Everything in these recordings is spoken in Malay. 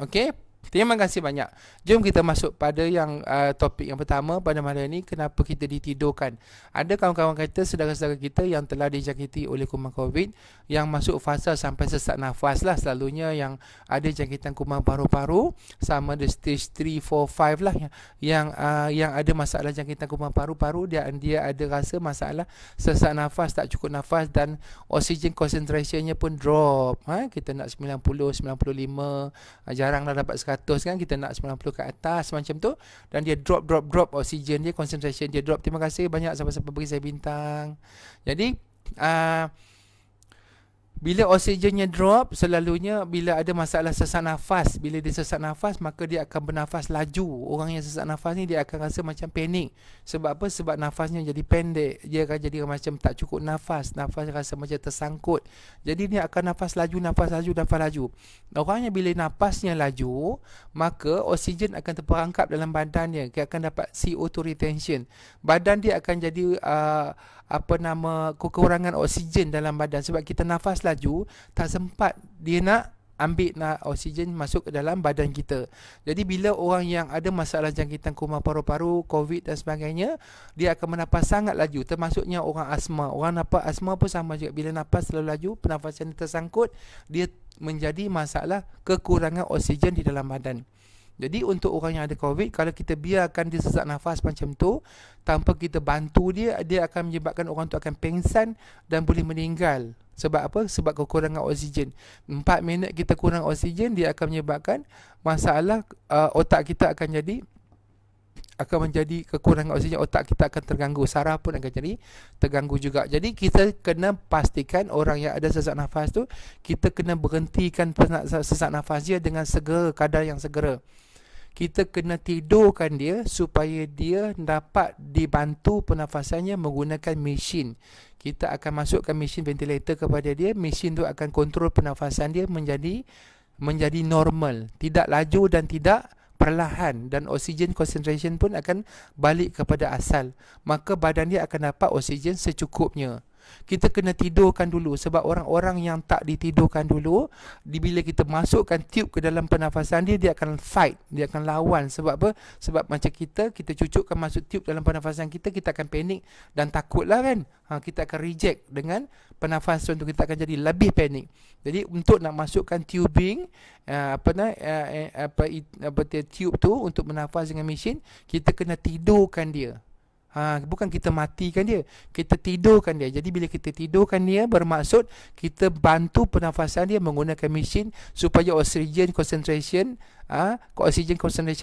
Okey. Terima kasih banyak. Jom kita masuk pada yang topik yang pertama pada malam ini, kenapa kita ditidurkan. Ada kawan-kawan kita, saudara-saudara kita yang telah dijangkiti oleh kuman COVID, yang masuk fasa sampai sesak nafas lah, selalunya yang ada jangkitan kuman paru-paru, sama ada stage 3, 4, 5 lah, yang ada masalah jangkitan kuman paru-paru, dia ada rasa masalah sesak nafas, tak cukup nafas, dan oksigen concentrationnya pun drop. Kita nak 90, 95, jaranglah dapat 100 kan, kita nak 90 ke atas macam tu, dan dia drop oksigen dia, concentration dia drop. Terima kasih banyak siapa-siapa bagi saya bintang. Jadi bila oksigennya drop, selalunya bila ada masalah sesak nafas, bila dia sesak nafas, maka dia akan bernafas laju. Orang yang sesak nafas ni dia akan rasa macam panik. Sebab apa? Sebab nafasnya jadi pendek. Dia akan jadi macam tak cukup nafas. Nafas rasa macam tersangkut. Jadi dia akan nafas laju. Orang yang bila nafasnya laju, maka oksigen akan terperangkap dalam badannya. Dia akan dapat CO2 retention. Badan dia akan jadi kekurangan oksigen dalam badan, sebab kita nafas laju, tak sempat dia nak ambil oksigen masuk ke dalam badan kita. Jadi bila orang yang ada masalah jangkitan kuman paru-paru, COVID dan sebagainya, dia akan menafas sangat laju, termasuknya orang asma. Orang asma pun sama juga, bila nafas terlalu laju, pernafasan tersangkut, dia menjadi masalah kekurangan oksigen di dalam badan. Jadi untuk orang yang ada COVID, kalau kita biarkan dia sesak nafas macam tu, tanpa kita bantu dia, dia akan menyebabkan orang tu akan pengsan dan boleh meninggal. Sebab apa? Sebab kekurangan oksigen. 4 minit kita kurang oksigen, dia akan menyebabkan masalah otak kita akan menjadi kekurangan oksigen, otak kita akan terganggu, saraf pun akan jadi terganggu juga. Jadi kita kena pastikan orang yang ada sesak nafas tu, kita kena berhentikan sesak nafas dia dengan segera, kadar yang segera. Kita kena tidurkan dia supaya dia dapat dibantu pernafasannya menggunakan mesin. Kita akan masukkan mesin ventilator kepada dia. Mesin tu akan kontrol pernafasan dia menjadi normal, tidak laju dan tidak perlahan, dan oksigen concentration pun akan balik kepada asal. Maka badan dia akan dapat oksigen secukupnya. Kita kena tidurkan dulu, sebab orang-orang yang tak ditidurkan dulu, bila kita masukkan tube ke dalam pernafasan dia, dia akan fight, dia akan lawan. Sebab apa? Sebab macam kita cucukkan masuk tube dalam pernafasan kita, kita akan panik dan takut lah kan. Kita akan reject dengan pernafasan tu, kita akan jadi lebih panik. Jadi untuk nak masukkan tubing, tube tu untuk bernafas dengan mesin, kita kena tidurkan dia. Bukan kita matikan dia, kita tidurkan dia. Jadi bila kita tidurkan dia, bermaksud kita bantu pernafasan dia menggunakan mesin supaya oksigen concentration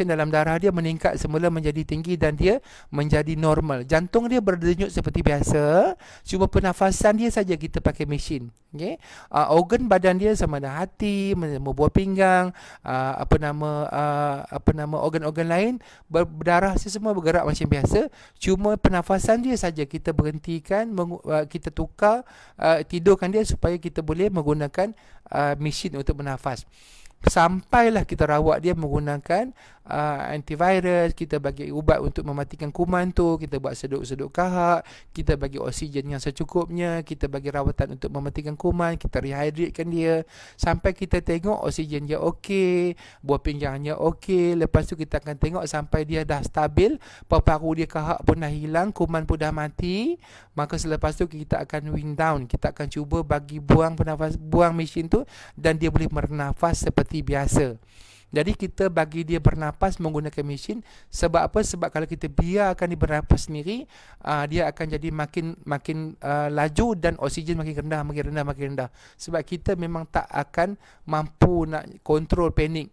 dalam darah dia meningkat semula menjadi tinggi dan dia menjadi normal. Jantung dia berdenyut seperti biasa, cuma pernafasan dia saja kita pakai mesin. Okay? Organ badan dia sama ada hati, buah pinggang, organ-organ lain berdarah semua bergerak macam biasa. Cuma pernafasan dia saja kita berhentikan, kita tukar, tidurkan dia supaya kita boleh menggunakan mesin untuk bernafas. Sampailah kita rawat dia menggunakan antivirus, kita bagi ubat untuk mematikan kuman tu, kita buat seduk-seduk kahak, kita bagi oksigen yang secukupnya, kita bagi rawatan untuk mematikan kuman, kita rehydratekan dia sampai kita tengok oksigen dia okey, buah pinggangnya okey. Lepas tu kita akan tengok sampai dia dah stabil, paru-paru dia kahak pun dah hilang, kuman pun dah mati. Maka selepas tu kita akan wind down, kita akan cuba bagi buang mesin tu, dan dia boleh bernafas seperti biasa. Jadi kita bagi dia bernapas menggunakan mesin. Sebab apa? Sebab kalau kita biarkan dia bernapas sendiri, dia akan jadi makin laju, dan oksigen makin rendah. Sebab kita memang tak akan mampu nak kontrol panik.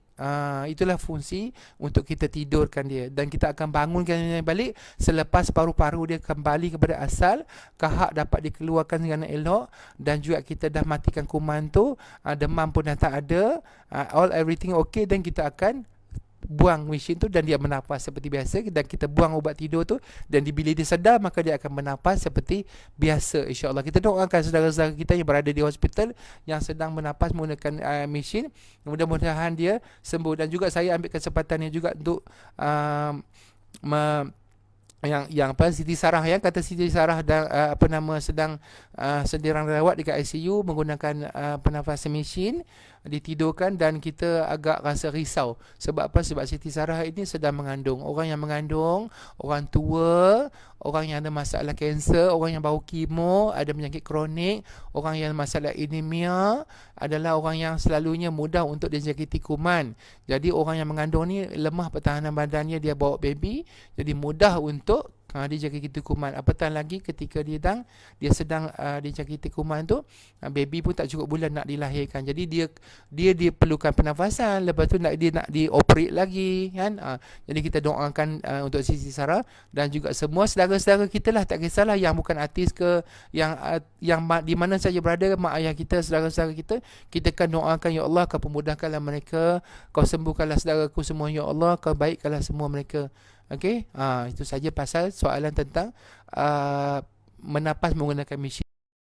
Itulah fungsi untuk kita tidurkan dia, dan kita akan bangunkan dia balik selepas paru-paru dia kembali kepada asal, kahak dapat dikeluarkan dengan elok, dan juga kita dah matikan kuman tu, demam pun dah tak ada, everything okay, dan kita akan buang mesin tu dan dia bernafas seperti biasa, dan kita buang ubat tidur tu, dan bila dia sedar maka dia akan bernafas seperti biasa, insya-Allah. Kita doakan saudara-saudara kita yang berada di hospital yang sedang bernafas menggunakan mesin, mudah-mudahan dia sembuh. Dan juga saya ambil kesempatan ini juga untuk Siti Sarah, yang kata Siti Sarah sedang sedirang rawat dekat ICU menggunakan pernafasan mesin. ditidurkan dan kita agak rasa risau. Sebab apa? Sebab Siti Sarah ini sedang mengandung. Orang yang mengandung, orang tua, orang yang ada masalah kanser, orang yang baru kemo, ada penyakit kronik, orang yang masalah anemia, adalah orang yang selalunya mudah untuk dijangkiti kuman. Jadi orang yang mengandung ni lemah pertahanan badannya, dia bawa baby, jadi mudah untuk dijangkiti kuman. Apatah lagi ketika dia sedang dijangkiti kuman tu, baby pun tak cukup bulan nak dilahirkan. Jadi dia perlukan pernafasan, lepas tu dia nak dioperate lagi kan. Jadi kita doakan untuk Siti Sarah dan juga semua saudara-saudara kita lah, tak kisahlah yang bukan artis ke, yang di mana saja berada, mak ayah kita, saudara-saudara kita akan doakan, ya Allah, kau pemudahkanlah mereka, kau sembuhkanlah saudaraku semua, ya Allah, kau baikkanlah semua mereka. Okey, itu saja pasal soalan tentang menapas menggunakan mesin.